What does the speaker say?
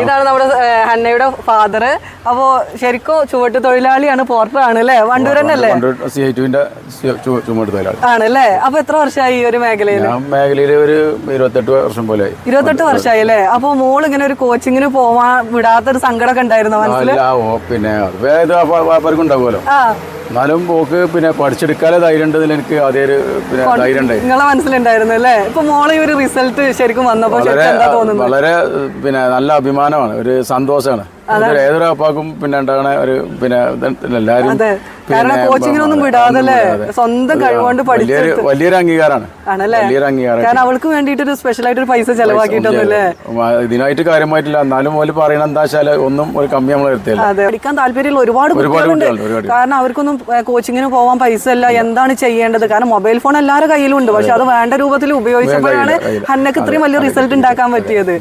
ഇതാണ് നമ്മുടെ ഹന്നയുടെ ഫാദർ. അപ്പോ ശരിക്കും ചുവട്ട് തൊഴിലാളിയാണ്, പോർട്ടർ ആണ് അല്ലേ? വണ്ടൂർ തന്നെയല്ലേ? ആണല്ലേ? അപ്പൊ എത്ര വർഷമായി ഈ ഒരു മേഖലയിൽ? ഒരു 28 വർഷം പോലെ. 28 വർഷമായി അല്ലേ? അപ്പൊ മോള് ഇങ്ങനെ ഒരു കോച്ചിങ്ങിന് പോവാൻ വിടാത്തൊരു സങ്കടമൊക്കെ ഉണ്ടായിരുന്നു മനസ്സിൽ? പിന്നെ ഉണ്ടാവുമല്ലോ, എന്നാലും പോക്ക് പിന്നെ പഠിച്ചെടുക്കാതെ ധൈര്യം ഉണ്ടെങ്കിൽ എനിക്ക് അതേ ധൈര്യം ഉണ്ടായി. നിങ്ങളെ മനസ്സിലുണ്ടായിരുന്നു അല്ലേ? ഇപ്പൊ മോളെ ഈ ഒരു റിസൾട്ട് ശരിക്കും വന്നപ്പോ വളരെ പിന്നെ നല്ല അഭിമാനമാണ്, ഒരു സന്തോഷമാണ്. ഏതൊരു അപ്പാക്കും പിന്നെ ഉണ്ടാകണ ഒരു പിന്നെ എല്ലാരും കോച്ചിങ്ങിനൊന്നും വിടാതല്ലേ സ്വന്തം കഴിവുകൊണ്ട് വലിയൊരു അംഗീകാരമാണ്. വലിയൊരു അംഗീകാരം. കാരണം അവൾക്ക് വേണ്ടിട്ട് ഒരു സ്പെഷ്യൽ ആയിട്ട് ഒരു പൈസ ചെലവാക്കിയിട്ടൊന്നുമില്ലേ? ഇതിനായിട്ട് കാര്യമായിട്ടില്ല. എന്നാലും പോലെ പറയണ എന്താ വെച്ചാൽ ഒന്നും ഒരു കമ്മി നമ്മൾ വരുത്തില്ല. പഠിക്കാൻ താല്പര്യമുള്ള ഒരുപാട് കുട്ടികളുണ്ട്. കാരണം അവർക്കൊന്നും കോച്ചിങ്ങിന് പോവാൻ പൈസ അല്ല, എന്താണ് ചെയ്യേണ്ടത്? കാരണം മൊബൈൽ ഫോൺ എല്ലാവരുടെ കയ്യിലും ഉണ്ട്, പക്ഷെ അത് വേണ്ട രൂപത്തിൽ ഉപയോഗിച്ചപ്പോഴാണ് ഹന്നക്ക് ഇത്രയും വലിയ റിസൾട്ട് ഉണ്ടാക്കാൻ പറ്റിയത്.